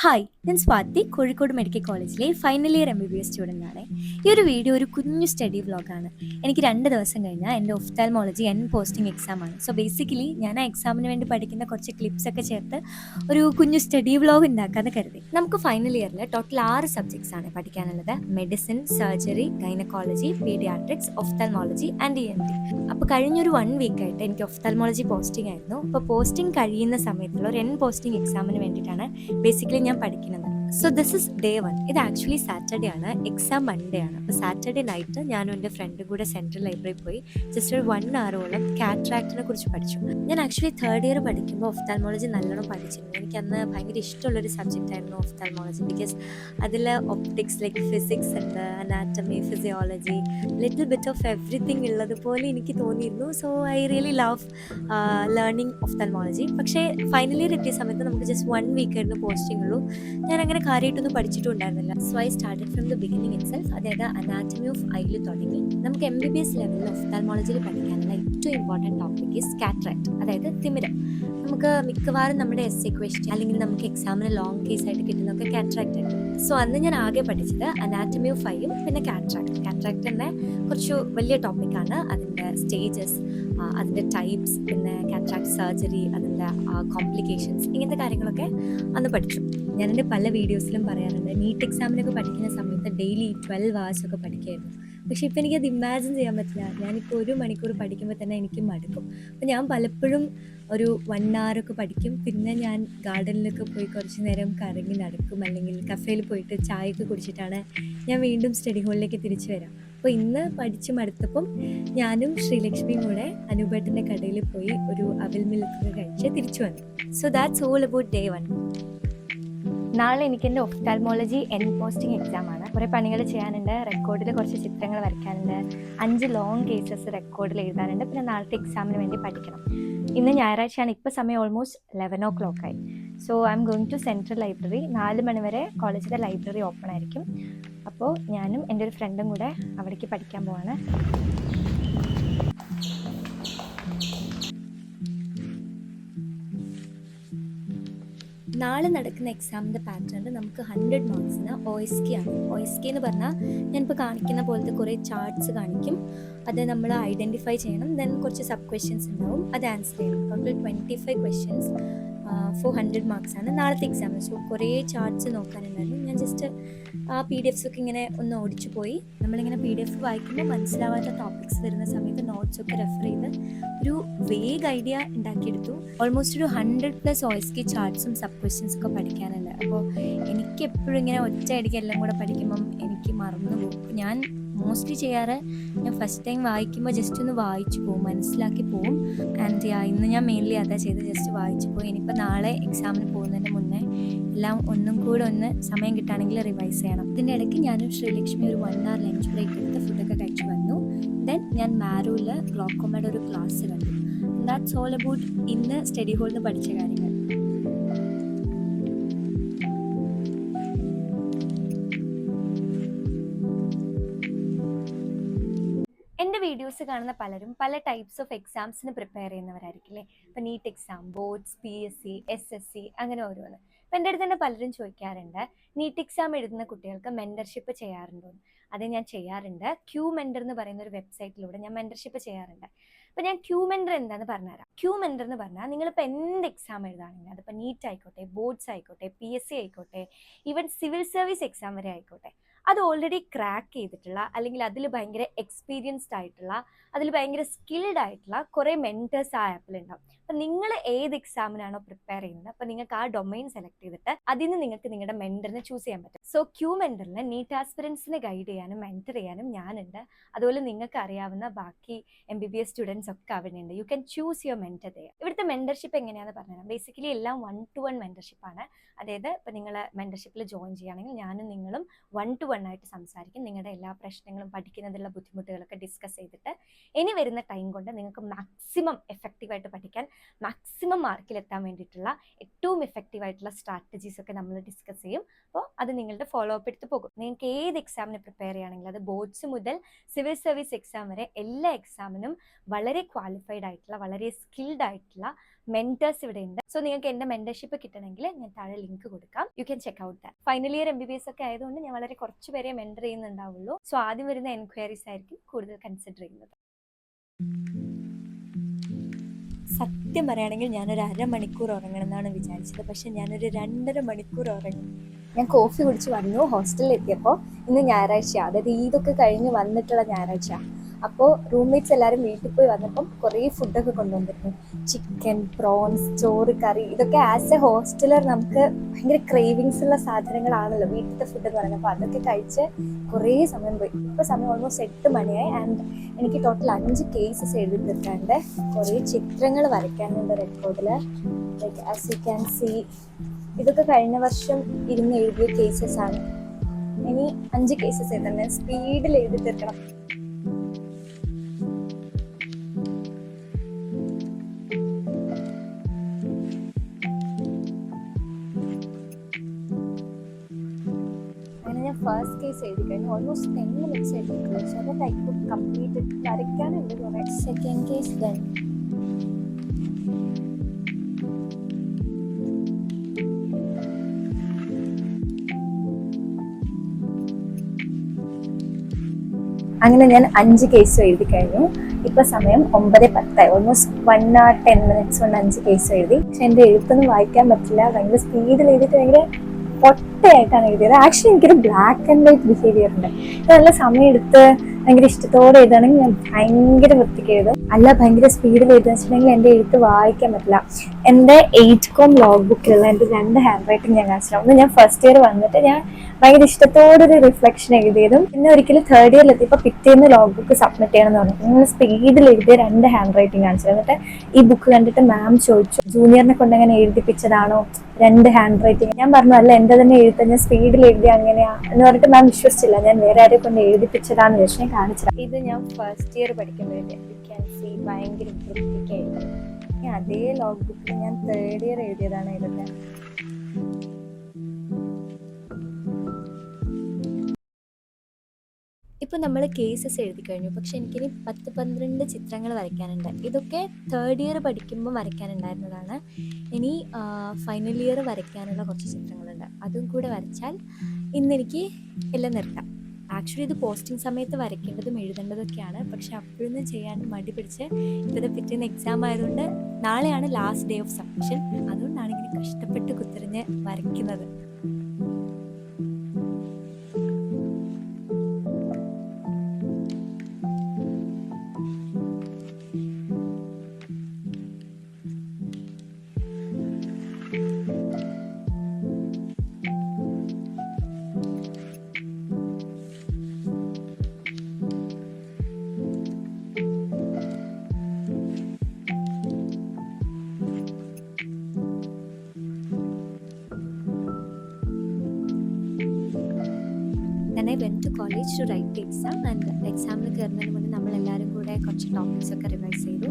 Hi, ഞാൻ Swathi Kozhikode medical കോളേജിലെ final year MBBS student ആണ്. ഈ ഒരു വീഡിയോ ഒരു കുഞ്ഞു സ്റ്റഡി വ്ളോഗാണ്. എനിക്ക് 2 ദിവസം കഴിഞ്ഞാൽ എൻ്റെ ഒഫ്താൽമോളജി പോസ്റ്റിംഗ് എക്സാം ആണ്. സോ ബേസിക്കലി ഞാൻ ആ എക്സാമിന് വേണ്ടി പഠിക്കുന്ന കുറച്ച് ക്ലിപ്സ് ഒക്കെ ചേർത്ത് ഒരു കുഞ്ഞു സ്റ്റഡി വ്ളോഗ് ഉണ്ടാക്കാമെന്ന് കരുതി. നമുക്ക് ഫൈനൽ ഇയറിൽ ടോട്ടൽ 6 സബ്ജക്ട്സ് ആണ് പഠിക്കാനുള്ളത്: medicine, surgery, gynaecology, paediatrics, ophthalmology and ENT. അപ്പോൾ കഴിഞ്ഞൊരു 1 വീക്കായിട്ട് എനിക്ക് ഒഫ്താൽമോളജി പോസ്റ്റിംഗ് ആയിരുന്നു. അപ്പോൾ പോസ്റ്റിംഗ് കഴിയുന്ന സമയത്തുള്ള ഒരു പോസ്റ്റിംഗ് എക്സാമിന് വേണ്ടിയിട്ടാണ് ബേസിക്കലി ഞാൻ പഠിക്കുന്നത്. So this is day 1. ഇത് ആക്ച്വലി സാറ്റർഡേ ആണ്, എക്സാം മൺഡേ ആണ്. അപ്പോൾ സാറ്റർഡേ നൈറ്റ് ഞാനും എൻ്റെ ഫ്രണ്ടും കൂടെ സെൻട്രൽ ലൈബ്രറി പോയി ജസ്റ്റ് ഒരു 1 ഹവറോളം കാറ്ററാക്റ്റിനെ കുറിച്ച് പഠിച്ചു. ഞാൻ ആക്ച്വലി 3rd ഇയർ പഠിക്കുമ്പോൾ ഒഫ്താൽമോളജി നല്ലോണം പഠിച്ചിരുന്നു. എനിക്ക് അന്ന് ഭയങ്കര ഇഷ്ടമുള്ളൊരു സബ്ജക്റ്റ് ആയിരുന്നു ഒഫ്താൽമോളജി. ബിക്കോസ് അതിൽ ഒപ്റ്റിക്സ് ലൈക്ക് ഫിസിക്സ് ഉണ്ട്, anatomy, physiology, little bit of everything ഉള്ളതുപോലെ എനിക്ക് തോന്നിയിരുന്നു. So I really love learning ophthalmology. പക്ഷേ ഫൈനൽ ഇയർ എത്തിയ സമയത്ത് നമുക്ക് ജസ്റ്റ് 1 വീക്കായിരുന്നു പോസ്റ്റിംഗ് ഉള്ളൂ. ഞാൻ അങ്ങനെ കാര്യമായിട്ടൊന്നും പഠിച്ചിട്ടും ഉണ്ടായിരുന്നില്ല. So I started from the beginning itself. അതായത് അനാറ്റമി ഓഫ് ഐയിൽ തുടങ്ങി. നമുക്ക് MBBS ലെവലിൽ ഒഫ്താൽമോളജിയിൽ പഠിക്കാനുള്ള ഏറ്റവും ഇമ്പോർട്ടൻറ്റ് ടോപ്പിക് ഈസ് കാറ്ററാക്ട്, അതായത് തിമിരം. നമുക്ക് മിക്കവാറും നമ്മുടെ essay ക്വസ്റ്റ്യൻ അല്ലെങ്കിൽ നമുക്ക് എക്സാമിന് ലോങ് കേസ് ആയിട്ട് കിട്ടുന്നതൊക്കെ കാറ്ററാക്ട് ആയിരിക്കും. സോ അന്ന് ഞാൻ ആകെ പഠിച്ചത് അനാറ്റമി ഓഫ് ഐയും പിന്നെ കാറ്ററാക്ട്. കാറ്ററാക്ട് തന്നെ കുറച്ച് വലിയ ടോപ്പിക്കാണ്. അതിൻ്റെ സ്റ്റേജസ്, അതിൻ്റെ ടൈപ്സ്, പിന്നെ കാറ്ററാക്ട് സർജറി, അതിൻ്റെ കോംപ്ലിക്കേഷൻസ്, ഇങ്ങനത്തെ കാര്യങ്ങളൊക്കെ അന്ന് പഠിച്ചു. ഞാൻ എൻ്റെ പല വീഡിയോസിലും പറയാറുണ്ട്, നീറ്റ് എക്സാമിനൊക്കെ പഠിക്കുന്ന സമയത്ത് ഡെയിലി 12 hours ഒക്കെ പഠിക്കുമായിരുന്നു. പക്ഷെ ഇപ്പം എനിക്കത് ഇമാജിൻ ചെയ്യാൻ പറ്റില്ല. ഞാനിപ്പോൾ 1 മണിക്കൂർ പഠിക്കുമ്പോൾ തന്നെ എനിക്ക് മടുക്കും. അപ്പം ഞാൻ പലപ്പോഴും ഒരു 1 hour ഒക്കെ പഠിക്കും. പിന്നെ ഞാൻ ഗാർഡനിലൊക്കെ പോയി കുറച്ച് നേരം കറങ്ങി നടക്കും, അല്ലെങ്കിൽ കഫേയിൽ പോയിട്ട് ചായയൊക്കെ കുടിച്ചിട്ടാണ് ഞാൻ വീണ്ടും സ്റ്റഡി ഹോളിലേക്ക് തിരിച്ചു വരാം. അപ്പോൾ ഇന്ന് പഠിച്ച് മടുത്തപ്പം ഞാനും ശ്രീലക്ഷ്മിയും കൂടെ അനുപേട്ടൻ്റെ കടയിൽ പോയി ഒരു അവിൽ മിൽക്കൊക്കെ കഴിച്ച് തിരിച്ചു വന്നു. So that's all about day 1. നാളെ എനിക്ക് എൻ്റെ ഒഫ്താൽമോളജി പോസ്റ്റിംഗ് എക്സാം ആണ്. കുറേ പണികൾ ചെയ്യാനുണ്ട്. റെക്കോർഡിൽ കുറച്ച് ചിത്രങ്ങൾ വരയ്ക്കാനുണ്ട്. 5 ലോങ് കേസസ് റെക്കോർഡിൽ എഴുതാനുണ്ട്. പിന്നെ നാളത്തെ എക്സാമിന് വേണ്ടി പഠിക്കണം. ഇന്ന് ഞായറാഴ്ചയാണ്. ഇപ്പോൾ സമയം ഓൾമോസ്റ്റ് 11 o'clock ആയി. So I am going to central library. 4 മണി വരെ കോളേജിലെ ലൈബ്രറി ഓപ്പൺ ആയിരിക്കും. അപ്പോൾ ഞാനും എൻ്റെ ഒരു ഫ്രണ്ടും കൂടെ അവിടേക്ക് പഠിക്കാൻ പോവാണ്. നാളെ നടക്കുന്ന എക്സാമിൻ്റെ പാറ്റേണിൽ നമുക്ക് 100 മാർക്സിന് OSK ആണ്. OSK എന്ന് പറഞ്ഞാൽ ഞാനിപ്പോൾ കാണിക്കുന്ന പോലത്തെ കുറേ ചാർട്ട്സ് കാണിക്കും. അത് നമ്മൾ ഐഡൻറ്റിഫൈ ചെയ്യണം. ദെൻ കുറച്ച് സബ് ക്വസ്റ്റ്യൻസ് ഉണ്ടാവും, അത് ആൻസർ ചെയ്യണം. ടോട്ടൽ 25 ക്വസ്റ്റ്യൻസ് ഫോർ 100 മാർക്സ് ആണ് നാളത്തെ എക്സാം. സോ കുറേ ചാർട്ട്സ് നോക്കാനുണ്ടായിരുന്നു. ഞാൻ ജസ്റ്റ് ആ PDFs ഒക്കെ ഇങ്ങനെ ഒന്ന് ഓടിച്ചു പോയി. നമ്മളിങ്ങനെ PDF വായിക്കുമ്പോൾ മനസ്സിലാവാത്ത ടോപ്പിക്സ് വരുന്ന സമയത്ത് നോട്ട്സൊക്കെ റെഫർ ചെയ്ത് ഒരു വേഗ് ഐഡിയ ഉണ്ടാക്കിയെടുത്തു. ഓൾമോസ്റ്റ് ഒരു 100+ OSK ചാർട്ട്സും സബ് ക്വസ്റ്റ്യൻസ് ഒക്കെ പഠിക്കാനുണ്ട്. അപ്പോൾ എനിക്ക് എപ്പോഴും ഇങ്ങനെ ഒറ്റയടിക്ക് എല്ലാം കൂടെ പഠിക്കുമ്പം എനിക്ക് മറന്നു പോകും. ഞാൻ മോസ്റ്റ്ലി ചെയ്യാറ്, ഞാൻ ഫസ്റ്റ് ടൈം വായിക്കുമ്പോൾ ജസ്റ്റ് ഒന്ന് വായിച്ചു പോകും, മനസ്സിലാക്കി പോകും. ആൻഡ് ഇന്ന് ഞാൻ മെയിൻലി അതാ ചെയ്ത്, ജസ്റ്റ് വായിച്ചു പോയി. ഇനിയിപ്പോൾ നാളെ എക്സാമിന് പോകുന്നതിന് മുന്നേ എല്ലാം ഒന്നും കൂടെ ഒന്ന് സമയം കിട്ടുകയാണെങ്കിൽ റിവൈസ് ചെയ്യണം. ഇതിൻ്റെ ഇടയ്ക്ക് ഞാനും ശ്രീലക്ഷ്മി ഒരു 1 hour ലഞ്ച് ബ്രേക്ക് എടുത്ത് ഫുഡൊക്കെ കഴിച്ച് വന്നു. ദെൻ ഞാൻ മാരൂല് ഗ്ലോക്കോമയുടെ ഒരു ക്ലാസ് കണ്ടു. ദാറ്റ്സ് ഓൾ അബൌട്ട് ഇന്ന് സ്റ്റഡി ഹോളിൽ നിന്ന് പഠിച്ച കാര്യങ്ങൾ. എൻ്റെ വീഡിയോസ് കാണുന്ന പലരും പല ടൈപ്സ് ഓഫ് എക്സാംസിന് പ്രിപ്പയർ ചെയ്യുന്നവരായിരിക്കില്ലേ. ഇപ്പോൾ NEET exam, boards, PSC, SSC, അങ്ങനെ ഓരോന്ന്. അപ്പോൾ എൻ്റെ അടുത്ത് തന്നെ പലരും ചോദിക്കാറുണ്ട്, നീറ്റ് എക്സാം എഴുതുന്ന കുട്ടികൾക്ക് മെൻറ്റർഷിപ്പ് ചെയ്യാറുണ്ടോ? അത് ഞാൻ ചെയ്യാറുണ്ട്. Q-Mentor എന്ന് പറയുന്ന ഒരു വെബ്സൈറ്റിലൂടെ ഞാൻ മെൻറ്റർഷിപ്പ് ചെയ്യാറുണ്ട്. അപ്പോൾ ഞാൻ Q-Mentor എന്താണെന്ന് പറഞ്ഞുതരാം. Q-Mentor എന്ന് പറഞ്ഞാൽ നിങ്ങളിപ്പോൾ എന്ത് എക്സാം എഴുതുകയാണെങ്കിൽ, അതിപ്പോൾ നീറ്റ് ആയിക്കോട്ടെ, ബോർഡ്സ് ആയിക്കോട്ടെ, PSC ആയിക്കോട്ടെ, ഈവൻ സിവിൽ സർവീസ് എക്സാം വരെ ആയിക്കോട്ടെ, അത് ഓൾറെഡി ക്രാക്ക് ചെയ്തിട്ടുള്ള, അല്ലെങ്കിൽ അതിൽ ഭയങ്കര എക്സ്പീരിയൻസ്ഡ് ആയിട്ടുള്ള, അതിൽ ഭയങ്കര സ്കിൽഡ് ആയിട്ടുള്ള കുറേ മെൻറ്റേഴ്സ് ആ ആപ്പിലുണ്ടാവും. അപ്പം നിങ്ങൾ ഏത് എക്സാമിനാണോ പ്രിപ്പയർ ചെയ്യുന്നത്, അപ്പം നിങ്ങൾക്ക് ആ ഡൊമൈൻ സെലക്ട് ചെയ്തിട്ട് അതിൽ നിന്ന് നിങ്ങൾക്ക് നിങ്ങളുടെ മെൻറ്ററിനെ ചൂസ് ചെയ്യാൻ പറ്റും. സോ Q-Mentorൽ നീറ്റ് ആസ്പിറൻസിനെ ഗൈഡ് ചെയ്യാനും മെൻറ്റർ ചെയ്യാനും ഞാനുണ്ട്. അതുപോലെ നിങ്ങൾക്ക് അറിയാവുന്ന ബാക്കി MBBS സ്റ്റുഡൻസ് ഒക്കെ അവിടെ ഉണ്ട്. You can choose your mentor there. ഇവിടുത്തെ മെൻറ്റർഷിപ്പ് എങ്ങനെയാണെന്ന് പറഞ്ഞാൽ ബേസിക്കലി എല്ലാം 1-to-1 മെൻറ്റർഷിപ്പാണ്. അതായത് ഇപ്പം നിങ്ങൾ മെൻറ്റർഷിപ്പിൽ ജോയിൻ ചെയ്യുകയാണെങ്കിൽ ഞാനും നിങ്ങളും 1-to-1 ആയിട്ട് സംസാരിക്കും. നിങ്ങളുടെ എല്ലാ പ്രശ്നങ്ങളും, പഠിക്കുന്നതിലുള്ള ബുദ്ധിമുട്ടുകളൊക്കെ ഡിസ്കസ് ചെയ്തിട്ട് ഇനി വരുന്ന ടൈം കൊണ്ട് നിങ്ങൾക്ക് മാക്സിമം എഫക്റ്റീവായിട്ട് പഠിക്കാൻ മാക്സിമം മാർക്കിലെത്താൻ വേണ്ടിയിട്ടുള്ള ഏറ്റവും എഫക്റ്റീവ് ആയിട്ടുള്ള സ്ട്രാറ്റജീസ് ഒക്കെ നമ്മൾ ഡിസ്കസ് ചെയ്യും. അപ്പോൾ അത് നിങ്ങളുടെ ഫോളോ അപ്പ് എടുത്ത് പോകും. നിങ്ങൾക്ക് ഏത് എക്സാമിന് പ്രിപ്പയർ ചെയ്യുകയാണെങ്കിൽ അത് ബോർഡ്സ് മുതൽ സിവിൽ സർവീസ് എക്സാം വരെ എല്ലാ എക്സാമിനും വളരെ ക്വാളിഫൈഡ് ആയിട്ടുള്ള വളരെ സ്കിൽഡ് ആയിട്ടുള്ള മെന്റേഴ്സ് ഇവിടെ ഉണ്ട്. സോ നിങ്ങൾക്ക് എൻ്റെ മെന്റർഷിപ്പ് കിട്ടണമെങ്കിൽ ഞാൻ താഴെ ലിങ്ക് കൊടുക്കാം. You can check out that. Final year MBBS ഒക്കെ ആയതുകൊണ്ട് ഞാൻ വളരെ കുറച്ച് പേരെ മെന്റർ ചെയ്യുന്നുണ്ടാവുള്ളൂ. സോ ആദ്യം വരുന്ന എൻക്വയറീസ് ആയിരിക്കും കൂടുതൽ കൺസിഡർ ചെയ്യുന്നത്. സത്യം പറയുകയാണെങ്കിൽ ഞാനൊരു 1/2 മണിക്കൂർ ഉറങ്ങണം എന്നാണ് വിചാരിച്ചത്. പക്ഷെ ഞാനൊരു 2.5 മണിക്കൂർ ഉറങ്ങി. ഞാൻ കോഫി കുടിച്ച് വന്നു. ഹോസ്റ്റലിൽ എത്തിയപ്പോൾ ഇന്ന് ഞായറാഴ്ച, അതായത് ഈദൊക്കെ കഴിഞ്ഞ് വന്നിട്ടുള്ള ഞായറാഴ്ച. അപ്പോൾ റൂംമേറ്റ്സ് എല്ലാവരും വീട്ടിൽ പോയി വന്നപ്പം കുറേ ഫുഡൊക്കെ കൊണ്ടുവന്നിരുന്നു. ചിക്കൻ, പ്രോൺസ്, ചോറ്, കറി. ഇതൊക്കെ ആസ് എ ഹോസ്റ്റലർ നമുക്ക് ഭയങ്കര ക്രേവിങ്സ് ഉള്ള സാധനങ്ങളാണല്ലോ വീട്ടിലത്തെ ഫുഡ് എന്ന് പറയുന്നത്. അപ്പോൾ അതൊക്കെ കഴിച്ച് കുറേ സമയം പോയി. ഇപ്പോൾ സമയം ഓൾമോസ്റ്റ് 8 മണിയായി. ആൻഡ് എനിക്ക് ടോട്ടൽ 5 കേസസ് എഴുതി തീർക്കാണ്ട്, കുറേ ചിത്രങ്ങൾ വരയ്ക്കാനുണ്ട് റെക്കോർഡിൽ. Like as you can see, ഇതൊക്കെ കഴിഞ്ഞ വർഷം ഇരുന്ന് എഴുതിയ കേസസ് ആണ്. ഇനി 5 കേസസ് എഴുതണം. സ്പീഡിൽ എഴുതി തീർക്കണം. അങ്ങനെ ഞാൻ ഫസ്റ്റ് കേസ് എഴുതി കഴിഞ്ഞു. ഓൾമോസ്റ്റ് 10 minutes എഴുതിയിട്ടുള്ളൂ. So that I could complete it. വരയ്ക്കാനുണ്ട് കുറേ. Second case done. അങ്ങനെ ഞാൻ 5 കേസ് എഴുതി കഴിഞ്ഞു. ഇപ്പൊ സമയം 9:10. ഓൾമോസ്റ്റ് 1 hour 10 minutes കൊണ്ട് 5 കേസ് എഴുതി. പക്ഷെ എൻ്റെ എഴുത്തൊന്നും വായിക്കാൻ പറ്റില്ല. ഭയങ്കര സ്പീഡിൽ എഴുതിയിട്ട് ഭയങ്കര പൊട്ടയായിട്ടാണ് എഴുതിയത്. ആക്ച്വലി എനിക്കൊരു ബ്ലാക്ക് ആൻഡ് വൈറ്റ് ബിഹേവിയർ ഉണ്ട്. നല്ല സമയം എടുത്ത് ഭയങ്കര ഇഷ്ടത്തോടെ എഴുതുകയാണെങ്കിൽ ഞാൻ ഭയങ്കര വൃത്തിക്ക് എഴുതും. അല്ല ഭയങ്കര സ്പീഡിൽ എഴുതുക വെച്ചിട്ടുണ്ടെങ്കിൽ എൻ്റെ എഴുത്ത് വായിക്കാൻ പറ്റില്ല. എൻ്റെ 8com ലോഗ് ബുക്കിലുള്ള എൻ്റെ 2 ഹാൻഡ് റൈറ്റിംഗ് ഞാൻ കാണിച്ചില്ല. ഒന്ന് ഞാൻ ഫസ്റ്റ് ഇയർ വന്നിട്ട് ഞാൻ ഭയങ്കര ഇഷ്ടത്തോടൊരു റിഫ്ലക്ഷൻ എഴുതിയതും, പിന്നെ ഒരിക്കലും തേർഡ് ഇയറിൽ എത്തിയപ്പോൾ പിറ്റേന്ന് ലോഗ് ബുക്ക് സബ്മിറ്റ് ചെയ്യണമെന്ന് പറഞ്ഞു. നിങ്ങൾ സ്പീഡിൽ എഴുതിയ 2 ഹാൻഡ് റൈറ്റിംഗ് കാണിച്ചത്. എന്നിട്ട് ഈ ബുക്ക് കണ്ടിട്ട് മാം ചോദിച്ചു, ജൂനിയറിനെ കൊണ്ട് അങ്ങനെ എഴുതിപ്പിച്ചതാണോ 2 ഹാൻഡ് റൈറ്റിംഗ്? ഞാൻ പറഞ്ഞു അല്ല, എൻ്റെ തന്നെ എഴുത്ത് ഞാൻ സ്പീഡിൽ എഴുതിയ അങ്ങനെയാ എന്ന് പറഞ്ഞിട്ട് മാം വിശ്വസിച്ചില്ല. ഞാൻ വേറെ ആരെ കൊണ്ട് എഴുതിപ്പിച്ചതാന്ന് വെച്ച് ഞാൻ കാണിച്ചത്. ഇത് ഞാൻ ഫസ്റ്റ് ഇയർ പഠിക്കുമ്പോഴേ ഭയങ്കര വൃത്തിക്കായിരുന്നു. അതേ ലോഗ് ബുക്കിൽ ഞാൻ തേർഡ് ഇയർ എഴുതിയതാണ് ഇതൊക്കെ. ഇപ്പോൾ നമ്മൾ കേസസ് എഴുതി കഴിഞ്ഞു. പക്ഷെ എനിക്കിനി 10-12 ചിത്രങ്ങൾ വരയ്ക്കാനുണ്ട്. ഇതൊക്കെ തേർഡ് ഇയർ പഠിക്കുമ്പോൾ വരയ്ക്കാനുണ്ടായിരുന്നതാണ്. ഇനി ഫൈനൽ ഇയർ വരയ്ക്കാനുള്ള കുറച്ച് ചിത്രങ്ങളുണ്ട്. അതും കൂടെ വരച്ചാൽ ഇന്നെനിക്ക് എല്ലാം നിർത്താം. ആക്ച്വലി ഇത് പോസ്റ്റിംഗ് സമയത്ത് വരയ്ക്കേണ്ടതും എഴുതേണ്ടതൊക്കെയാണ്. പക്ഷെ അപ്പോഴൊന്നും ചെയ്യാൻ മടി പിടിച്ച് ഇപ്പോഴത്തെ പിറ്റേന്ന് എക്സാം ആയതുകൊണ്ട് നാളെയാണ് ലാസ്റ്റ് ഡേ ഓഫ് സബ്മിഷൻ. അതുകൊണ്ടാണ് ഇങ്ങനെ കഷ്ടപ്പെട്ട് കുത്തിരിഞ്ഞ് വരയ്ക്കുന്നത്. Then I went to college to write the exam, and എക്സാമിന് കയറുന്നതിന് മുന്നേ നമ്മളെല്ലാവരും കൂടെ കുറച്ച് ടോപ്പിക്സ് ഒക്കെ റിവൈസ് ചെയ്തു.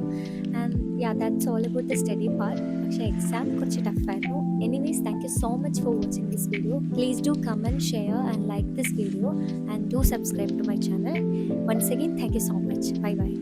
And yeah, that's all about the study part. പക്ഷേ എക്സാം കുറച്ച് ടഫായിരുന്നു. Anyways, thank you so much for watching this video. Please do comment, share and like this video, and do subscribe to my channel. Once again, thank you so much. Bye by.